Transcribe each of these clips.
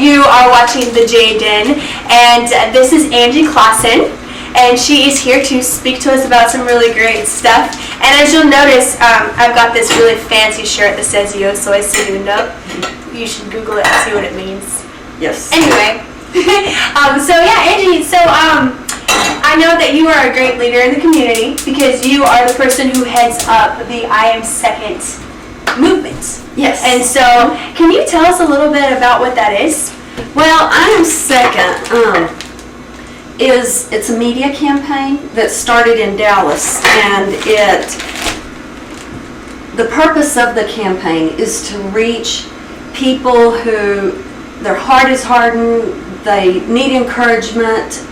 You are watching The J Den, and this is Angie Clawson, and she is here to speak to us about some really great stuff. And as you'll notice, I've got this really fancy shirt that says Yo Soy Segundo. You should Google it and see what it means. Yes. Anyway, so yeah, Angie, so I know that you are a great leader in the community because you are the person who heads up the I Am Second movement. Yes. And so, can you tell us a little bit about what that is? Well, I Am Second it's a media campaign that started in Dallas, and the purpose of the campaign is to reach people who their heart is hardened, they need encouragement,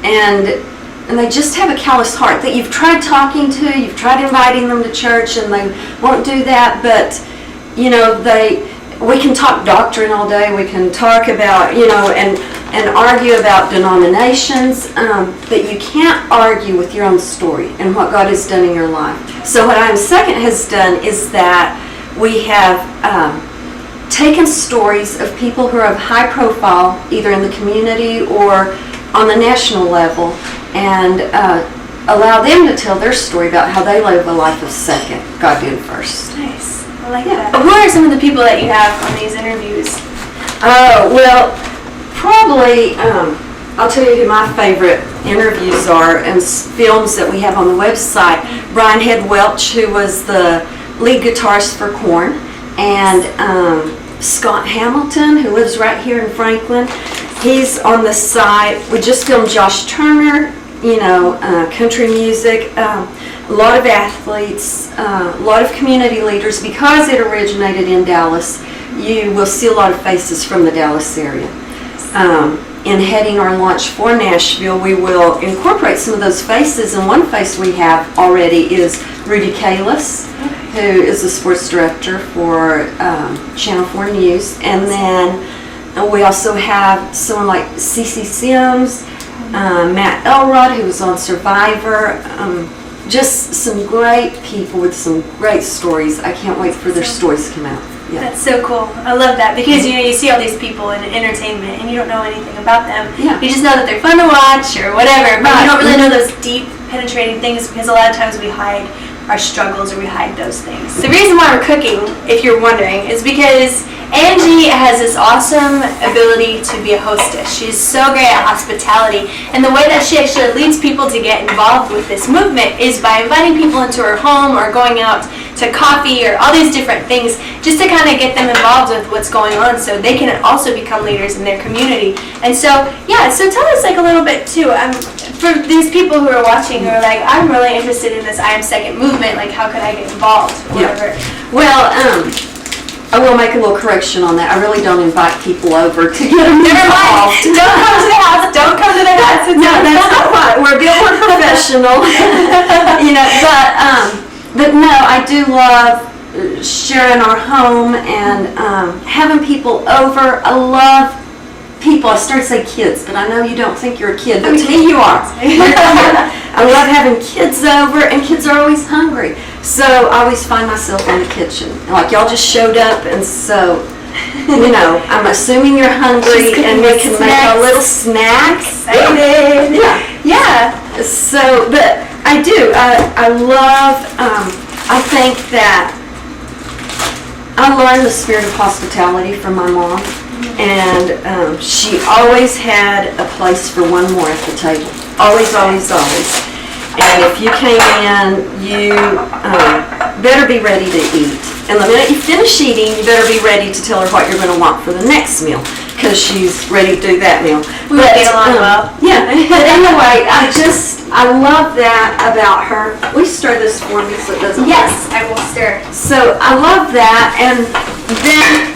and they just have a callous heart that you've tried talking to, you've tried inviting them to church, and they won't do that. But you know, we can talk doctrine all day, we can talk about, you know, and argue about denominations, but you can't argue with your own story and what God has done in your life. So what I Am Second has done is that we have taken stories of people who are of high profile, either in the community or on the national level, and allow them to tell their story about how they live a life of second. God did first. Nice. I like that. Who are some of the people that you have on these interviews? Well, probably, I'll tell you who my favorite interviews are and films that we have on the website. Brian Head Welch, who was the lead guitarist for Korn, and Scott Hamilton, who lives right here in Franklin. He's on the site. We just filmed Josh Turner, you know, country music, a lot of athletes, a lot of community leaders. Because it originated in Dallas, you will see a lot of faces from the Dallas area. In heading our launch for Nashville, we will incorporate some of those faces, and one face we have already is Rudy Kalis, who is the sports director for Channel 4 News, and then we also have someone like CeCe Sims, Matt Elrod, who was on Survivor, just some great people with some great stories. I can't wait for their stories to come out. Yeah. That's so cool. I love that because you know you see all these people in entertainment and you don't know anything about them. Yeah. You just know that they're fun to watch or whatever, but you don't really know those deep, penetrating things because a lot of times we hide our struggles or we hide those things. The reason why we're cooking, if you're wondering, is because Angie has this awesome ability to be a hostess. She's so great at hospitality, and the way that she actually leads people to get involved with this movement is by inviting people into her home or going out to coffee or all these different things just to kind of get them involved with what's going on so they can also become leaders in their community. And so, yeah, so tell us like a little bit too, for these people who are watching who are like, I'm really interested in this I Am Second movement, like how could I get involved, whatever. Yeah. Well, I will make a little correction on that. I really don't invite people over to get them involved. Don't come to the house. Don't come to the house. No, that's not right. We're a bit more professional. You know, but no, I do love sharing our home and having people over. I love people. I started to say kids, but I know you don't think you're a kid, but to me you are. I love having kids over, and kids are always hungry. So I always find myself in the kitchen. Like y'all just showed up, and so, you know, I'm assuming you're hungry, and we can make a little snack. Excited. Yeah. Yeah. So, but I do. I love, I think that I learned the spirit of hospitality from my mom, and she always had a place for one more at the table. Always, always, always. And if you came in, you better be ready to eat. And the minute you finish eating, you better be ready to tell her what you're going to want for the next meal, because she's ready to do that meal. We would get along well. Yeah. But anyway, I love that about her. Will you stir this for me so it doesn't? Yes, I will stir. So I love that. And then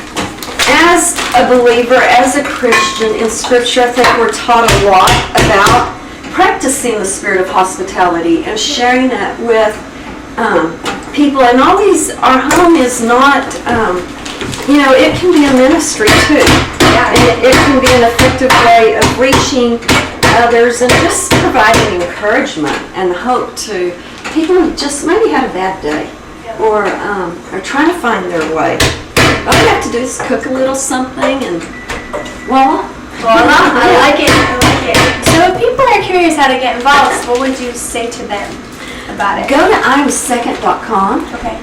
as a believer, as a Christian in Scripture, I think we're taught a lot about practicing the spirit of hospitality and sharing it with people. And always, our home is not, you know, it can be a ministry too. Yeah. And it can be an effective way of reaching others and just providing encouragement and hope to people who just maybe had a bad day or are trying to find their way. All we have to do is cook a little something and Voila. Voila, I like it. I like it. So if people are curious how to get involved, what would you say to them about it? Go to imsecond.com. Okay.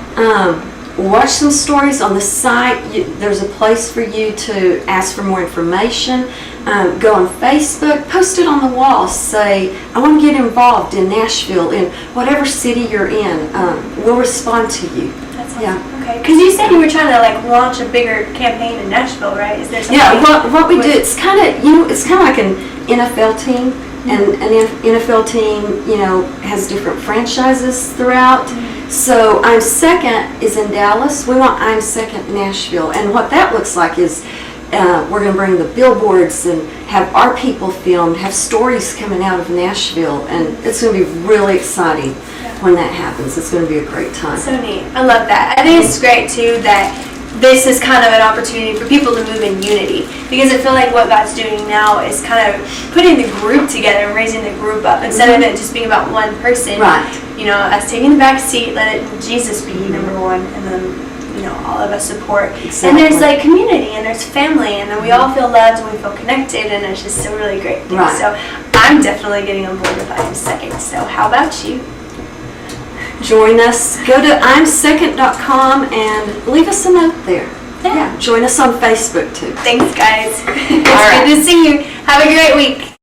Watch some stories on the site. There's a place for you to ask for more information. Go on Facebook, post it on the wall. Say, I want to get involved in Nashville, in whatever city you're in. We'll respond to you. That's awesome. Yeah. Okay. Because you said you were trying to like launch a bigger campaign in Nashville, right? Is there something? Yeah. What we do, it's kind of like an NFL team, and an NFL team, has different franchises throughout. So I'm Second is in Dallas. We want I'm Second Nashville, and what that looks like is we're going to bring the billboards and have our people filmed, have stories coming out of Nashville, and it's going to be really exciting when that happens. It's going to be a great time. So neat. I love that. I think it's great too that this is kind of an opportunity for people to move in unity, because I feel like what God's doing now is kind of putting the group together and raising the group up instead of it just being about one person. Right. Us taking the back seat, let Jesus be number one, and then all of us support. Exactly. And there's like community, and there's family, and then we all feel loved and we feel connected, and it's just a really great thing. Right. So I'm definitely getting on board with I'm Second. So how about you? Join us. Go to imsecond.com and leave us a note there. Yeah. Join us on Facebook too. Thanks, guys. It's All right. good to see you. Have a great week.